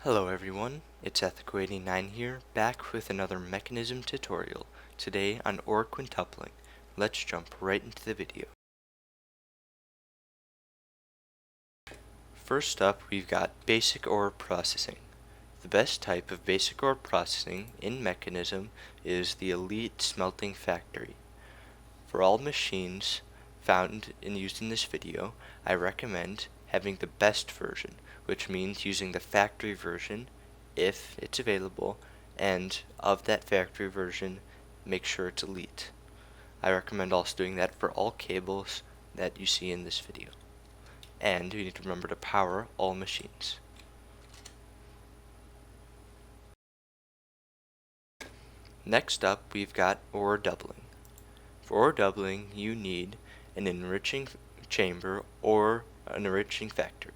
Hello everyone, it's Ethico89 here, back with another Mekanism tutorial, today on ore quintupling. Let's jump right into the video. First up, we've got basic ore processing. The best type of basic ore processing in Mekanism is the Elite Smelting Factory. For all machines found and used in this video, I recommend having the best version, which means using the factory version if it's available, and of that factory version, make sure it's Elite. I recommend also doing that for all cables that you see in this video. And you need to remember to power all machines. Next up, we've got ore doubling. For ore doubling, you need an enriching chamber or an enriching factory.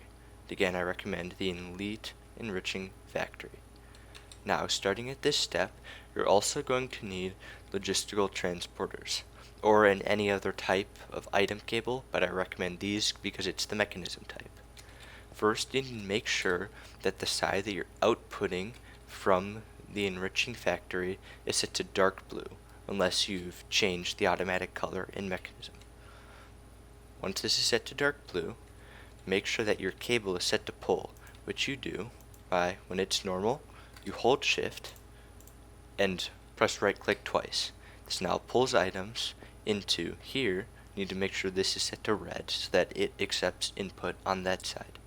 Again, I recommend the Elite Enriching Factory. Now, starting at this step, you're also going to need logistical transporters, or in any other type of item cable, but I recommend these because it's the Mekanism type. First, you need to make sure that the side that you're outputting from the enriching factory is set to dark blue, unless you've changed the automatic color in Mekanism. Once this is set to dark blue, make sure that your cable is set to pull, which you do by, when it's normal, you hold shift and press right click twice. This now pulls items into here. You need to make sure this is set to red so that it accepts input on that side.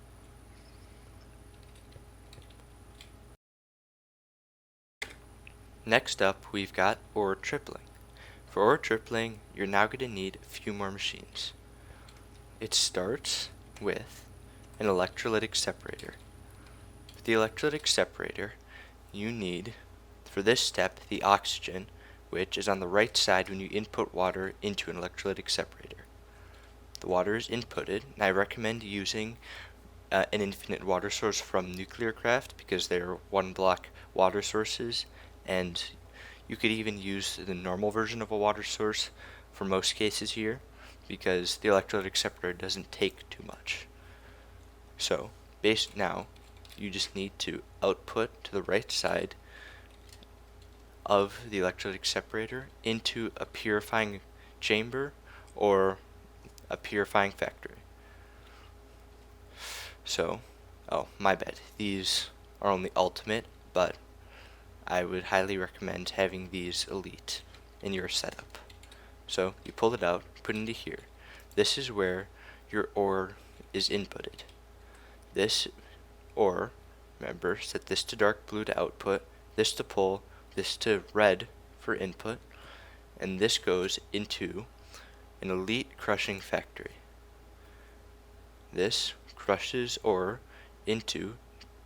Next up, we've got ore tripling. For ore tripling, you're now going to need a few more machines. It starts with an electrolytic separator. For the electrolytic separator, you need, for this step, the oxygen, which is on the right side when you input water into an electrolytic separator. The water is inputted, and I recommend using an infinite water source from Nuclearcraft because they're one block water sources, and you could even use the normal version of a water source for most cases here because the electrolytic separator doesn't take too much. So, now, you just need to output to the right side of the electrolytic separator into a purifying chamber or a purifying factory. So, oh, my bad. These are only ultimate, but I would highly recommend having these elite in your setup. So, you pull it out, put it into here. This is where your ore is inputted. This ore, remember, set this to dark blue to output, this to pull, this to red for input, and this goes into an elite crushing factory. This crushes ore into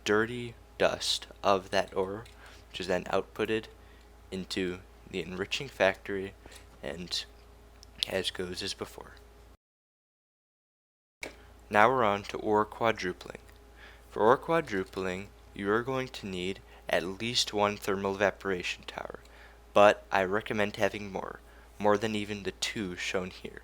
dirty dust of that ore, which is then outputted into the enriching factory, and as goes as before. Now we're on to ore quadrupling. For ore quadrupling, you are going to need at least one thermal evaporation tower, but I recommend having more than even the two shown here.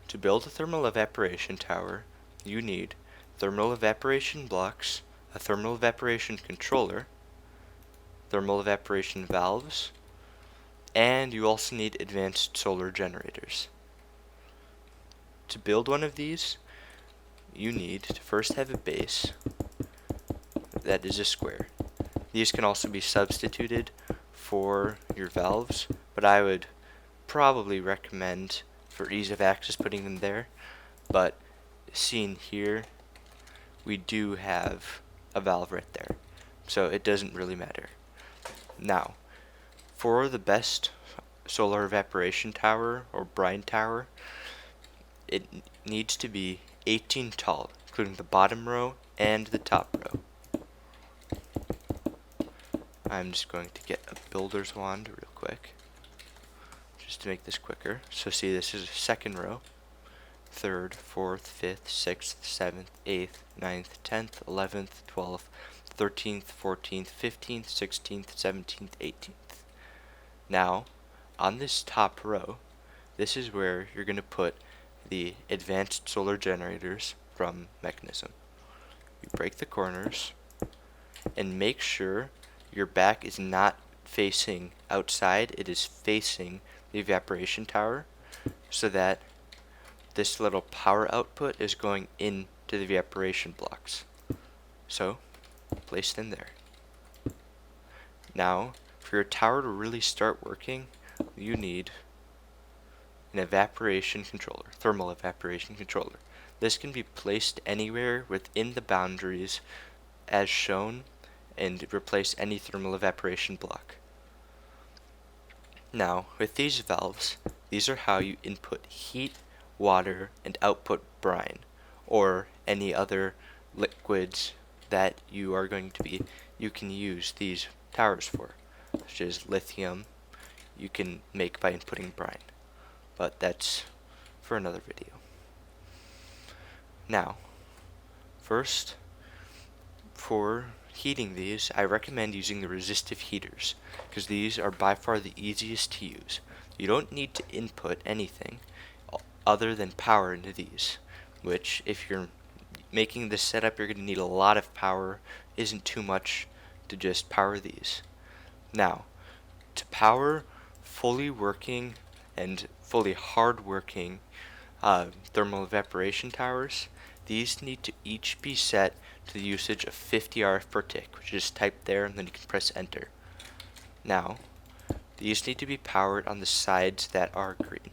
To build a thermal evaporation tower, you need thermal evaporation blocks, a thermal evaporation controller, thermal evaporation valves, and you also need advanced solar generators. To build one of these, you need to first have a base that is a square. These can also be substituted for your valves, but I would probably recommend, for ease of access, putting them there. But seen here, we do have a valve right there, so it doesn't really matter. Now, for the best solar evaporation tower or brine tower, it needs to be 18 tall, including the bottom row and the top row. I'm just going to get a builder's wand real quick, just to make this quicker. So see, this is a second row, third, fourth, fifth, sixth, seventh, eighth, 9th, 10th, 11th, 12th, 13th, 14th, 15th, 16th, 17th, 18th. Now, on this top row, this is where you're going to put the advanced solar generators from Mekanism. you break the corners, and make sure your back is not facing outside, it is facing the evaporation tower, so that this little power output is going into the evaporation blocks. So, place it in there. Now, for your tower to really start working, you need an evaporation controller, thermal evaporation controller. This can be placed anywhere within the boundaries as shown and replace any thermal evaporation block. Now, with these valves, these are how you input heat, water, and output brine, or any other liquids that you can use these towers for, such as lithium you can make by inputting brine, but that's for another video. Now, first, for heating these, I recommend using the resistive heaters, because these are by far the easiest to use. You don't need to input anything other than power into these, which if you're making this setup, you're going to need a lot of power. Isn't too much to just power these. Now, to power fully working and fully hard working thermal evaporation towers, these need to each be set to the usage of 50 RF per tick, which is typed there, and then you can press enter. Now, these need to be powered on the sides that are green,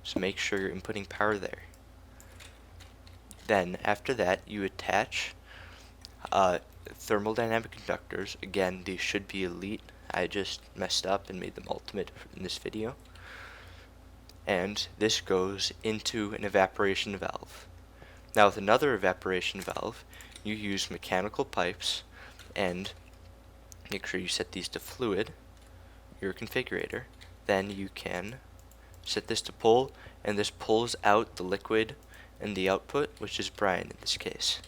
so make sure you're inputting power there. Then, after that, you attach thermodynamic conductors. Again, these should be elite. I just messed up and made them ultimate in this video. And this goes into an evaporation valve. Now with another evaporation valve, you use mechanical pipes, and make sure you set these to fluid, your configurator. Then you can set this to pull, and this pulls out the liquid and the output, which is brine in this case.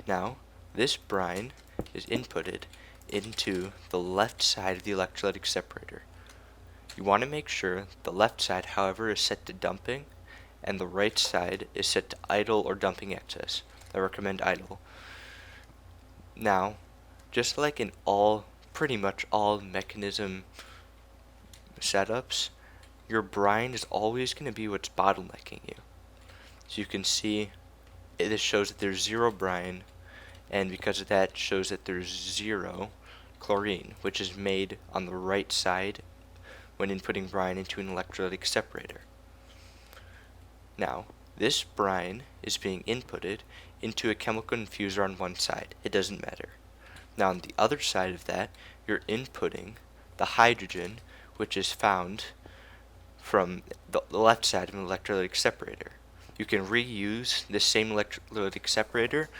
Now, this brine is inputted into the left side of the electrolytic separator. You want to make sure the left side, however, is set to dumping, and the right side is set to idle or dumping excess. I recommend idle. Now, just like in pretty much all Mekanism setups, your brine is always going to be what's bottlenecking you. So you can see this shows that there's 0 brine, and because of that shows that there's 0 chlorine, which is made on the right side when inputting brine into an electrolytic separator. Now, this brine is being inputted into a chemical infuser on one side. It doesn't matter. Now, on the other side of that, you're inputting the hydrogen, which is found from the left side of an electrolytic separator. You can reuse this same electrolytic separator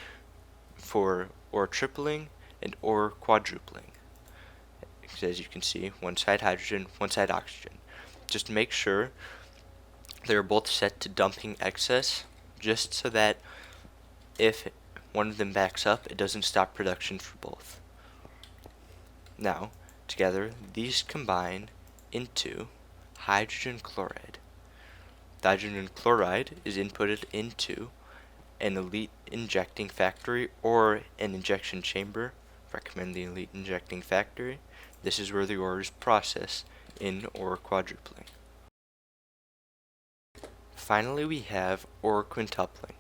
for tripling and quadrupling. As you can see, one side hydrogen, one side oxygen. Just make sure they're both set to dumping excess, just so that if one of them backs up, it doesn't stop production for both. Now, together, these combine into hydrogen chloride. The hydrogen chloride is inputted into an elite injecting factory or an injection chamber. Recommend the elite injecting factory. This is where the ore is processed in quadrupling. Finally, we have quintupling.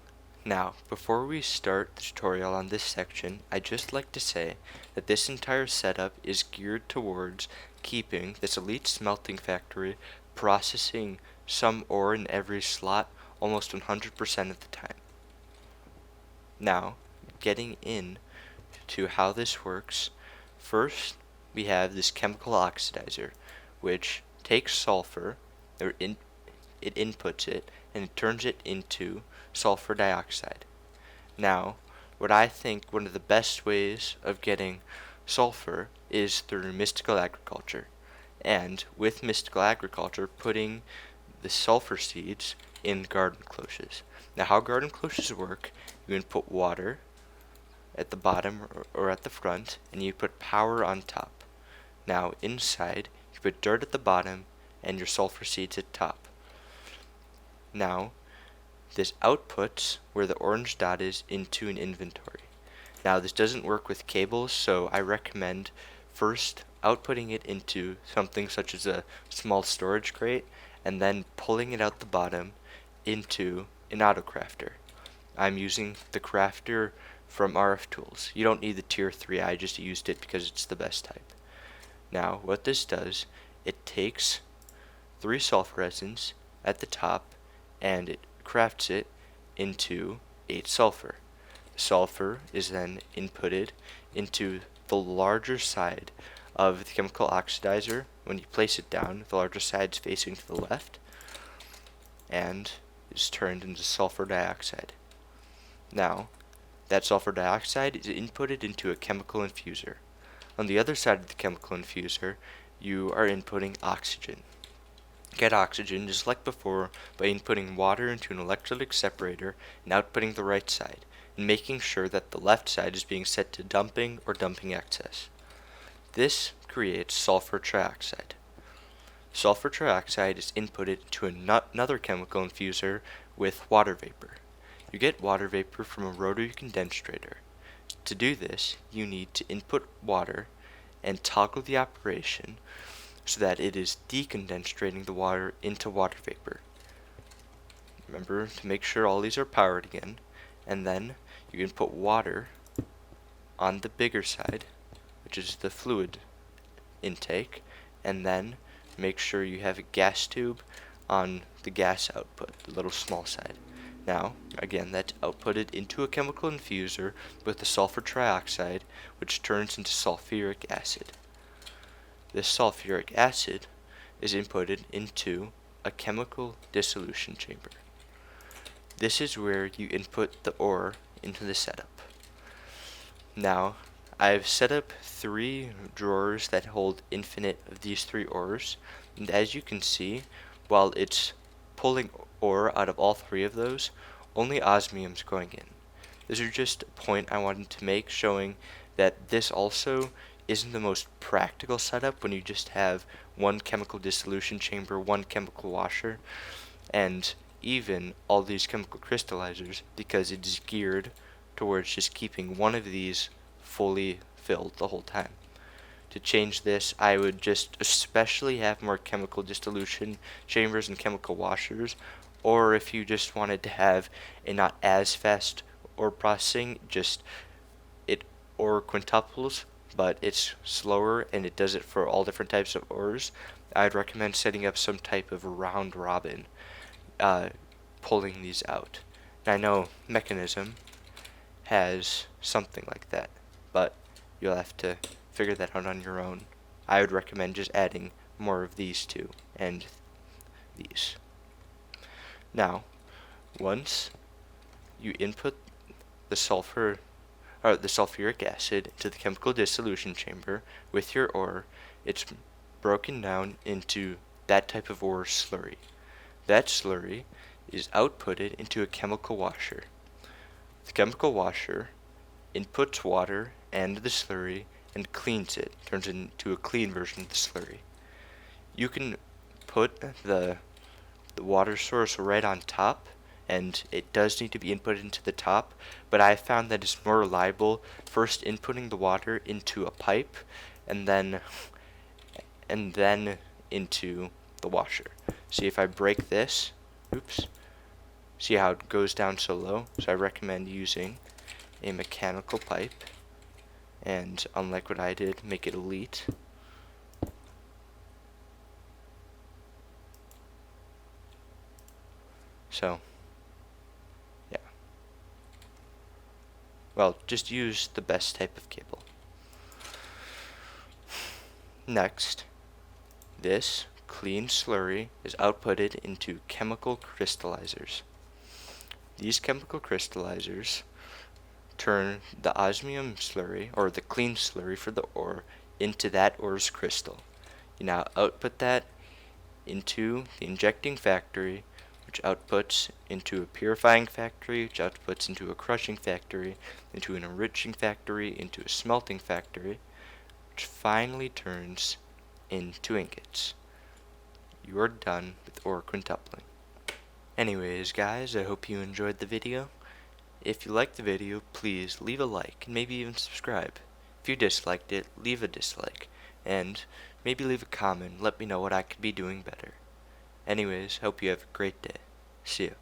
Now, before we start the tutorial on this section, I'd just like to say that this entire setup is geared towards keeping this elite smelting factory processing some ore in every slot almost 100% of the time. Now, getting in to how this works, first we have this chemical oxidizer, which takes sulfur, it inputs it, and it turns it into sulfur dioxide. Now, what I think one of the best ways of getting sulfur is through mystical agriculture, and with mystical agriculture, putting the sulfur seeds in garden cloches. Now, how garden cloches work, you input water at the bottom or at the front, and you put power on top. Now, inside, you put dirt at the bottom and your sulfur seeds at top. Now, this outputs where the orange dot is into an inventory. Now this doesn't work with cables, so I recommend first outputting it into something such as a small storage crate, and then pulling it out the bottom into an autocrafter. I'm using the crafter from RF Tools. You don't need the tier 3, I just used it because it's the best type. Now what this does, it takes 3 sulfur resins at the top and it crafts it into 8 sulfur. The sulfur is then inputted into the larger side of the chemical oxidizer. When you place it down, the larger side is facing to the left and is turned into sulfur dioxide. Now, that sulfur dioxide is inputted into a chemical infuser. On the other side of the chemical infuser, you are inputting oxygen. Get oxygen just like before by inputting water into an electrolytic separator and outputting the right side, and making sure that the left side is being set to dumping or dumping excess. This creates sulfur trioxide. Sulfur trioxide is inputted to another chemical infuser with water vapor. You get water vapor from a rotary condensator. To do this, you need to input water and toggle the operation so that it is decondensating the water into water vapor. Remember to make sure all these are powered again, and then you can put water on the bigger side, which is the fluid intake, and then make sure you have a gas tube on the gas output, the little small side. Now, again, that's outputted into a chemical infuser with the sulfur trioxide, which turns into sulfuric acid. This sulfuric acid is inputted into a chemical dissolution chamber. This is where you input the ore into the setup. Now, I've set up 3 drawers that hold infinite of these 3 ores, and as you can see, while it's pulling ore out of all 3 of those, only osmium's going in. This is just a point I wanted to make, showing that this also isn't the most practical setup when you just have one chemical dissolution chamber, one chemical washer, and even all these chemical crystallizers, because it is geared towards just keeping one of these fully filled the whole time. To change this, I would just especially have more chemical dissolution chambers and chemical washers, or if you just wanted to have a not as fast ore processing, just it ore quintuples, but it's slower and it does it for all different types of ores, I'd recommend setting up some type of round robin, pulling these out. And I know Mekanism has something like that, but you'll have to figure that out on your own. I would recommend just adding more of these two and these. Now, once you input the sulfuric acid into the chemical dissolution chamber with your ore, it's broken down into that type of ore slurry. That slurry is outputted into a chemical washer. The chemical washer inputs water and the slurry and cleans it, turns it into a clean version of the slurry. You can put the water source right on top, and it does need to be inputted into the top, but I found that it's more reliable first inputting the water into a pipe and then into the washer. See, if I break this, see how it goes down so low? So I recommend using a mechanical pipe, and unlike what I did, make it elite. So, yeah. Well, just use the best type of cable. Next, this clean slurry is outputted into chemical crystallizers. These chemical crystallizers turn the osmium slurry, or the clean slurry for the ore, into that ore's crystal. You now output that into the injecting factory, which outputs into a purifying factory, which outputs into a crushing factory, into an enriching factory, into a smelting factory, which finally turns into ingots. You are done with ore quintupling. Anyways, guys, I hope you enjoyed the video. If you liked the video, please leave a like and maybe even subscribe. If you disliked it, leave a dislike, and maybe leave a comment and let me know what I could be doing better. Anyways, hope you have a great day. See ya.